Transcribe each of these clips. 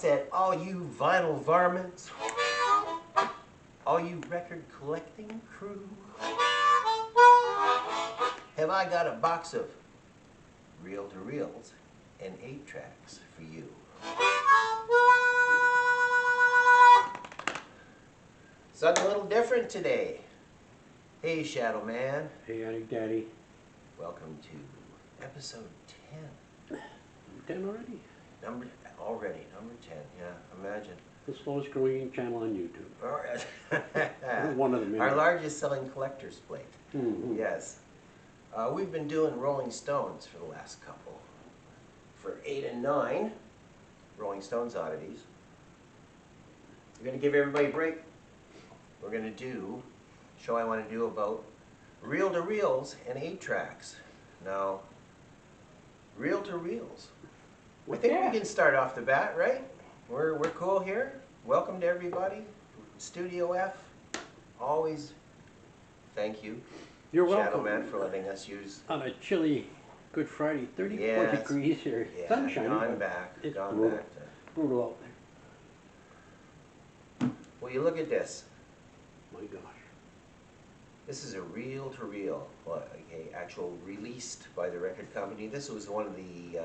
said, all you vinyl varmints, all you record collecting crew, have I got a box of reel-to-reels and 8-tracks for you. Something a little different today. Hey, Shadow Man. Hey, Attic Daddy. Welcome to episode 10. 10 already? Number 10, yeah, imagine. The slowest growing channel on YouTube. All right. One of them. Our largest selling collector's plate. Mm-hmm. Yes. We've been doing Rolling Stones for the last couple. For 8 and 9, Rolling Stones oddities. We're going to give everybody a break. We're going to do a show I want to do about reel-to-reels and 8-tracks. Now, reel-to-reels. I think we can start off the bat, right? We're cool here. Welcome to everybody. Studio F. Always thank you, You're Shadow welcome. Man, for letting us use. On a chilly Good Friday, 34 degrees here. Yeah, Sunshine. gone back. It's Gone brutal. back to. Brutal out there. Well, you look at this. My gosh. This is a reel-to-reel, actual released by the record company. This was one of the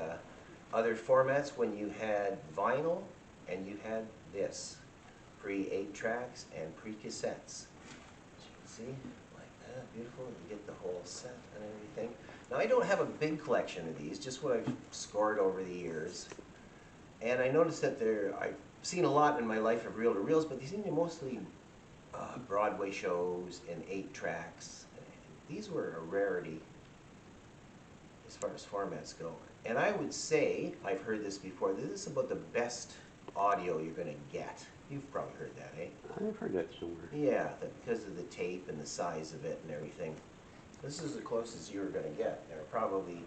other formats when you had vinyl and you had this, pre-8-tracks and pre-cassettes. As you can see, like that, beautiful. You get the whole set and everything. Now, I don't have a big collection of these, just what I've scored over the years. And I noticed that I've seen a lot in my life of reel-to-reels, but they seem to mostly Broadway shows and 8-tracks. These were a rarity as far as formats go. And I would say, I've heard this before, this is about the best audio you're going to get. You've probably heard that, eh? I've heard that somewhere. Yeah, because of the tape and the size of it and everything. This is the closest you're going to get. They're probably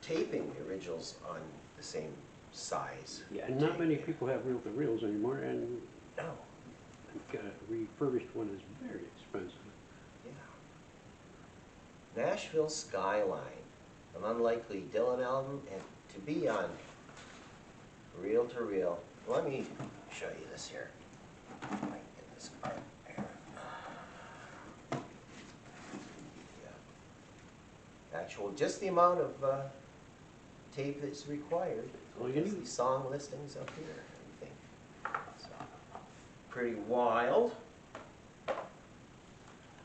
taping the originals on the same size. Yeah, and not many people have reel-to-reels anymore, and No. a refurbished one is very expensive. Yeah. Nashville Skyline, an unlikely Dylan album, and to be on reel-to-reel. Let me show you this here. I can get this part there. Yeah. Actual, just the amount of tape that's required. There's these song listings up here and everything. So, pretty wild.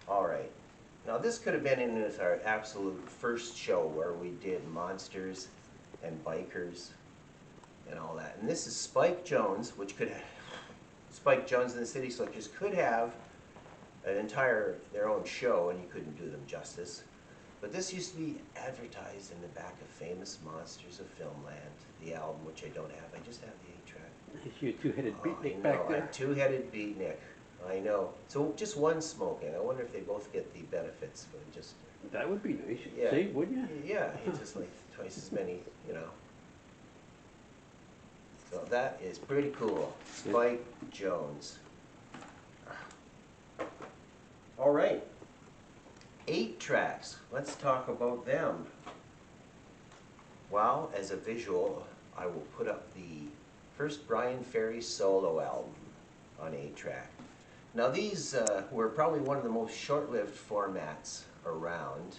All right. Now this could have been in as our absolute first show where we did monsters and bikers and all that. And this is Spike Jones, which could have, Spike Jones and the City Slickers could have their own show, and you couldn't do them justice. But this used to be advertised in the back of Famous Monsters of Filmland, the album, which I don't have. I just have the 8-track. Is your two-headed beatnik I back know, there? a two-headed beatnik. I know. So just one smoking. I wonder if they both get the benefits. But just That would be nice. Yeah. See, wouldn't you? Yeah, it's just like twice as many, you know. So that is pretty cool. Spike Jones. All right. 8-tracks. Let's talk about them. Well, as a visual, I will put up the first Brian Ferry solo album on 8-track. Now these were probably one of the most short-lived formats around.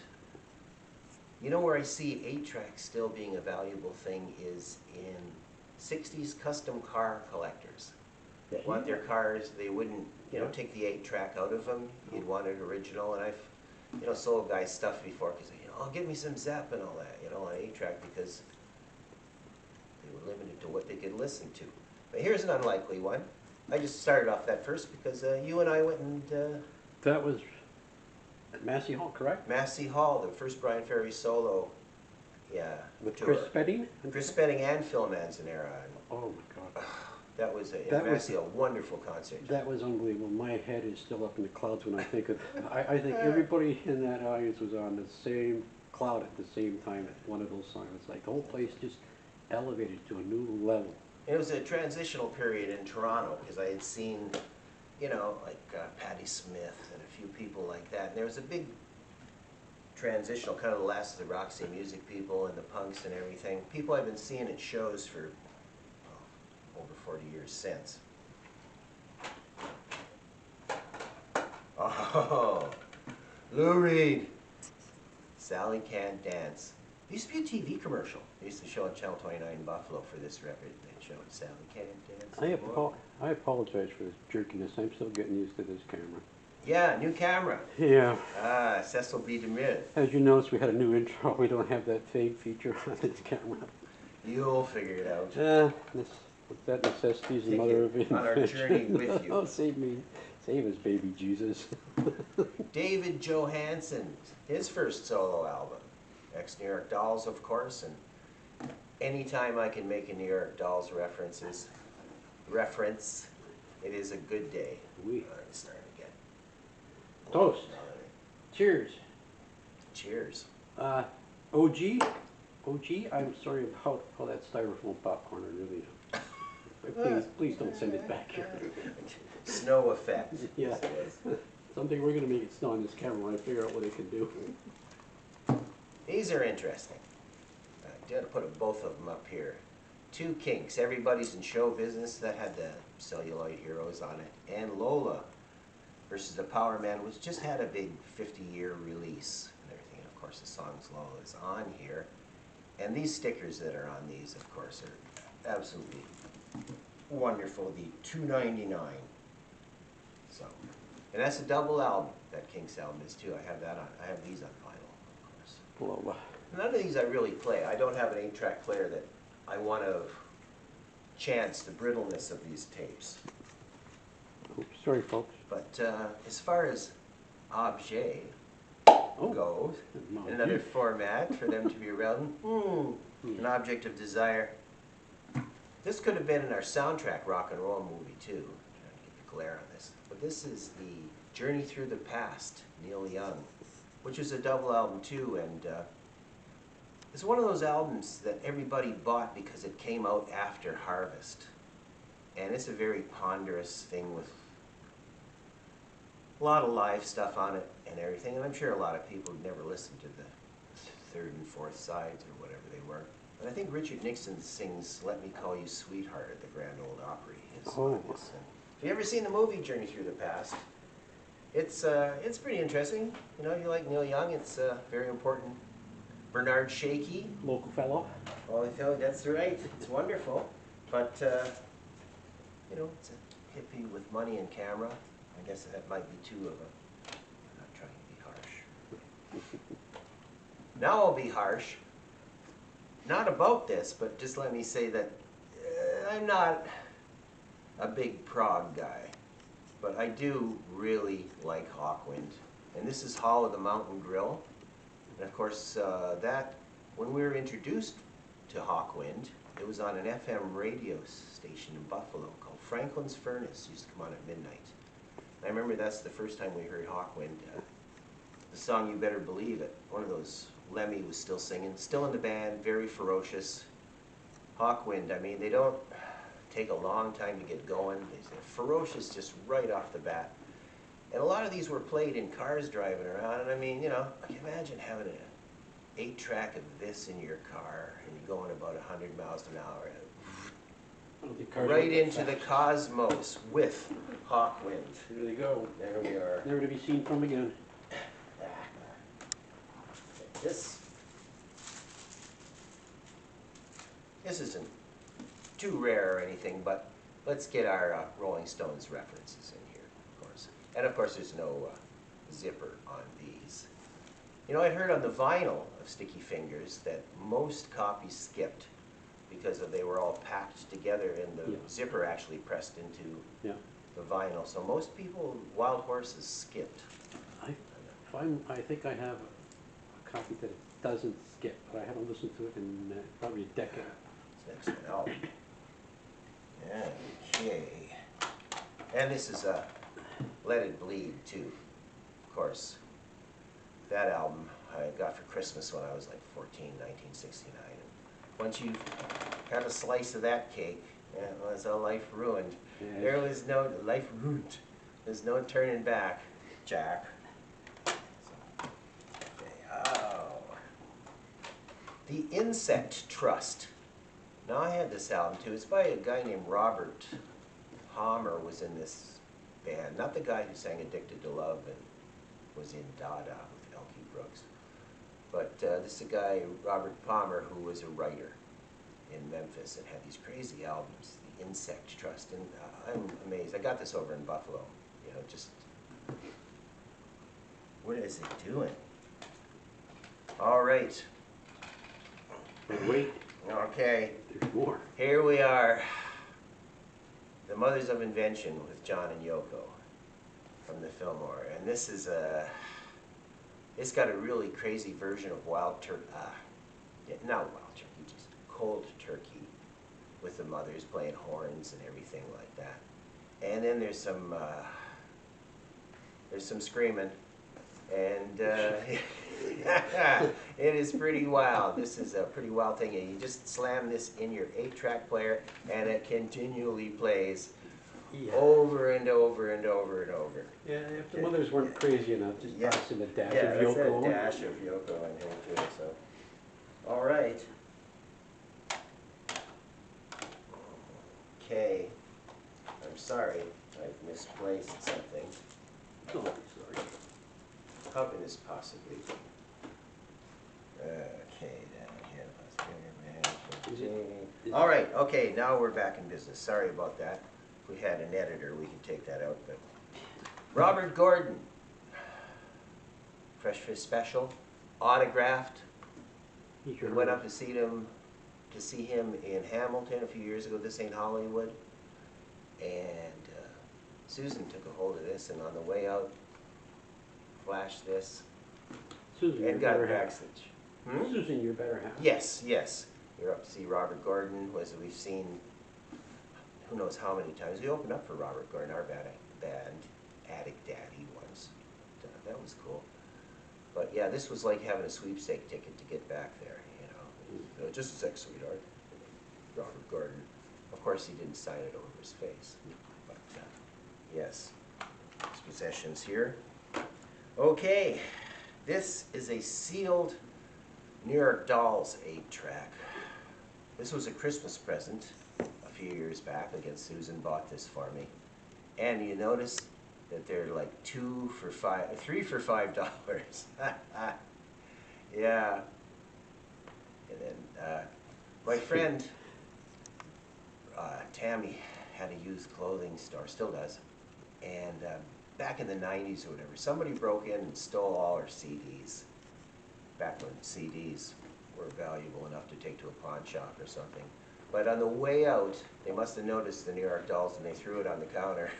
You know where I see 8-track still being a valuable thing is in 60s custom car collectors. They want their cars, they wouldn't, take the 8-track out of them. You'd want it original, and I've, sold guys stuff before because, oh, give me some Zepp and all that, on 8-track because they were limited to what they could listen to. But here's an unlikely one. I just started off that first because you and I went and... That was at Massey Hall, correct? Massey Hall, the first Brian Ferry solo, With tour. Chris Spedding? Chris Spedding and Phil Manzanera. Oh my God. That was a wonderful concert. That was unbelievable. My head is still up in the clouds when I think of it. I think everybody in that audience was on the same cloud at the same time at one of those songs. It's like the whole place just elevated to a new level. It was a transitional period in Toronto because I had seen, like Patti Smith and a few people like that. And there was a big transitional, kind of the last of the Roxy Music people and the punks and everything. People I've been seeing at shows for over 40 years since. Oh, Lou Reed, Sally Can't Dance. There used to be a TV commercial. They used to show on Channel 29 in Buffalo for this record. They showed Sally Can't Dance. I apologize for this jerkiness. I'm still getting used to this camera. Yeah, new camera. Yeah. Ah, Cecil B. DeMille. As you notice, we had a new intro. We don't have that fade feature on this camera. You'll figure it out. That necessity is the Take mother it of invention. on our journey with you. Oh, save me. Save us, baby Jesus. David Johansen, his first solo album. Ex-New York Dolls, of course, and anytime I can make a New York Dolls reference, it is a good day. Oui. I'm starting to get... Toast. Cheers. Cheers. OG, I'm sorry about all that styrofoam popcorn, I really am. Please don't send it back here. Snow effect. Yeah. Someday we're going to make it snow on this camera when I figure out what it can do. These are interesting. I got to put both of them up here. Two Kinks, Everybody's in Show Business, that had the Celluloid Heroes on it, and Lola versus the Power Man, which just had a big 50-year release and everything. And of course, the song's Lola is on here. And these stickers that are on these, of course, are absolutely wonderful. The $2.99. So, and that's a double album. That Kinks album is too. I have that on. I have these on vinyl, of course. Lola. None of these I really play. I don't have an 8-track player that I want to chance the brittleness of these tapes. Oops, sorry, folks. But as far as objet goes, in another format for them to be around, an object of desire. This could have been in our soundtrack rock and roll movie too. I'm trying to get the glare on this. But this is the Journey Through the Past, Neil Young, which is a double album too, and it's one of those albums that everybody bought because it came out after Harvest. And it's a very ponderous thing with a lot of live stuff on it and everything. And I'm sure a lot of people who've never listened to the 3rd and 4th sides or whatever they were. But I think Richard Nixon sings Let Me Call You Sweetheart at the Grand Ole Opry. Have you ever seen the movie Journey Through the Past? It's pretty interesting. You know, you like Neil Young, it's very important. Bernard Shaky. Local fellow. Oh, that's right. It's wonderful. But, you know, it's a hippie with money and camera. I guess that might be too of a... I'm not trying to be harsh. Now I'll be harsh. Not about this, but just let me say that I'm not a big prog guy. But I do really like Hawkwind. And this is Hall of the Mountain Grill. And of course, when we were introduced to Hawkwind, it was on an FM radio station in Buffalo called Franklin's Furnace. It used to come on at midnight. And I remember that's the first time we heard Hawkwind. The song You Better Believe It, one of those Lemmy was still singing, still in the band, very ferocious. Hawkwind, I mean, they don't take a long time to get going. They're ferocious just right off the bat. And a lot of these were played in cars driving around, and I mean, you know, I can imagine having an 8-track of this in your car, and you're going about 100 miles an hour. Right into the cosmos with Hawkwind. There they go. There we are. Never to be seen from again. This isn't too rare or anything, but let's get our Rolling Stones references in here, of course. And of course, there's no zipper on these. You know, I'd heard on the vinyl of Sticky Fingers that most copies skipped because they were all packed together and the zipper actually pressed into the vinyl. So most people, Wild Horses skipped. I think I have a copy that it doesn't skip, but I haven't listened to it in probably a decade. This next one out. Okay. And this is Let It Bleed too, of course. That album I got for Christmas when I was like 14, 1969. And once you have a slice of that cake, it was a life ruined. Yes. There was no life ruined. There's no turning back, Jack. Okay. Oh. The Insect Trust. Now I had this album too. It's by a guy named Robert Palmer was in this band. Not the guy who sang Addicted to Love and was in Dada with Elkie Brooks. But this is a guy, Robert Palmer, who was a writer in Memphis and had these crazy albums, The Insect Trust, and I'm amazed. I got this over in Buffalo, you know, just, what is it doing? All right. But wait, Okay, there's more. here we are. The Mothers of Invention with John and Yoko from the Fillmore. And this is it's got a really crazy version of Wild Turkey, not Wild Turkey, just Cold Turkey with the mothers playing horns and everything like that. And then there's some screaming, and it is pretty wild. This is a pretty wild thing. And you just slam this in your 8-track player, and it continually plays over and over and over and over. Yeah, if the mothers weren't crazy enough, just toss in a dash Yeah, of that's Yoko. a dash of Yoko in here too. So, all right. Okay. I'm sorry, I've misplaced something. Oh, sorry. How can this possibly be? Okay, down here. All right, okay, now we're back in business. Sorry about that. If we had an editor, we could take that out. But Robert Gordon, Fresh Fish Special, autographed. We went up to see him in Hamilton a few years ago. This ain't Hollywood. And Susan took a hold of this, and on the way out, flashed this, Susan, and got it backstage. Susan, you're better half. Yes, yes. You're up to see Robert Gordon, as we've seen who knows how many times. We opened up for Robert Gordon, our band, Attic Daddy once. That was cool. But yeah, this was like having a sweepstake ticket to get back there, you know. Just a sec, sweetheart. Robert Gordon. Of course, he didn't sign it over his face. But yes, his possessions here. Okay, this is a sealed New York Dolls 8-track. This was a Christmas present a few years back. Again, Susan bought this for me. And you notice that they're like 3 for $5. Yeah. And then my friend Tammy had a used clothing store, still does. And back in the 90s or whatever, somebody broke in and stole all her CDs. Back when CDs were valuable enough to take to a pawn shop or something. But on the way out, they must have noticed the New York Dolls and they threw it on the counter.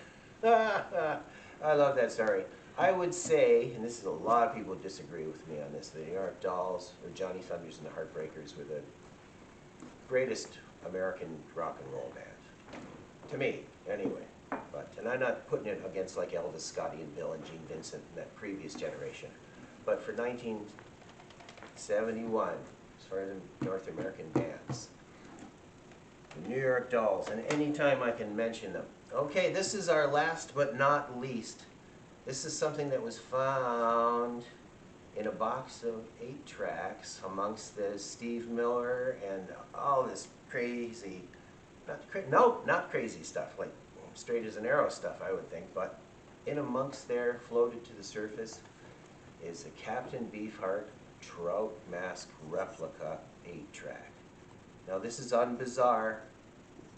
I love that story. I would say, and this is a lot of people disagree with me on this, the New York Dolls, or Johnny Thunders and the Heartbreakers, were the greatest American rock and roll band. To me, anyway. And I'm not putting it against like Elvis, Scotty, and Bill, and Gene Vincent and that previous generation. But for 1971, as far as the North American bands, the New York Dolls, and anytime I can mention them. Okay, this is our last but not least. This is something that was found in a box of 8 tracks amongst the Steve Miller and all this crazy, not crazy stuff, like straight as an arrow stuff, I would think, but in amongst there, floated to the surface, is a Captain Beefheart Trout Mask replica 8-track. Now this is on bizarre,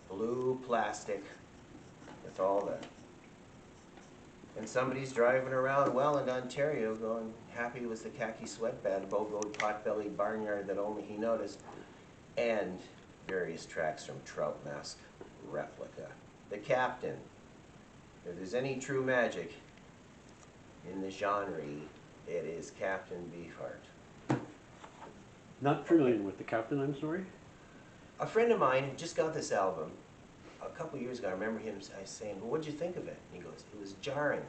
blue plastic with all the, and somebody's driving around Welland, Ontario going, happy with the khaki sweatband, bogoed potbelly barnyard that only he noticed, and various tracks from Trout Mask replica. The Captain. If there's any true magic in the genre, it is Captain Beefheart. Not familiar with the Captain, I'm sorry. A friend of mine just got this album a couple years ago. I remember him saying, well, what'd you think of it? And he goes, it was jarring.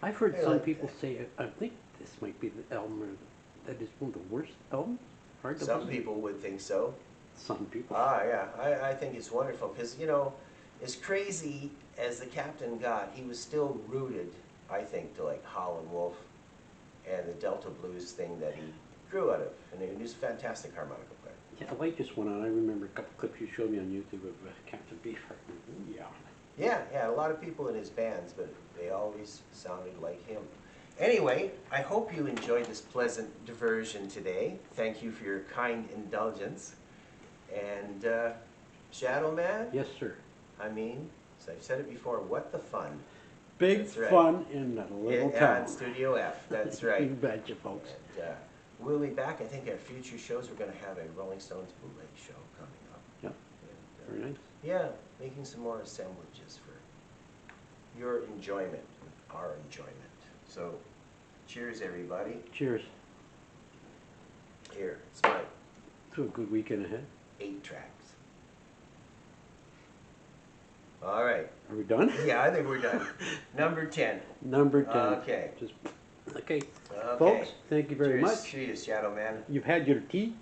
I've heard some people say, I think this might be the album that is one of the worst albums. Hard to Some believe. people would think so. Some people. Ah, yeah, I think it's wonderful because, you know, as crazy as the Captain got, he was still rooted, I think, to like Howlin' Wolf and the Delta Blues thing that he grew out of. And he was a fantastic harmonica player. Yeah, the light just went on. I remember a couple clips you showed me on YouTube of Captain Beefheart. Ooh, yeah. Yeah, a lot of people in his bands, but they always sounded like him. Anyway, I hope you enjoyed this pleasant diversion today. Thank you for your kind indulgence. And Shadow Man, Yes, sir. I mean, as I've said it before, what the fun. Big That's right. fun in that little town. On Studio F, that's right. You betcha, folks. And, we'll be back. I think at future shows we're going to have a Rolling Stones bootleg show coming up. Yep. And, Very nice. yeah, making some more assemblages for your enjoyment and our enjoyment. So, cheers, everybody. Cheers. Here, it's my To a good weekend ahead. 8 tracks. All right. Are we done? Yeah, I think we're done. Number 10. Number 10. Okay. Okay. Okay. Folks, thank you very Cheers much. to you, Shadow Man. You've had your tea.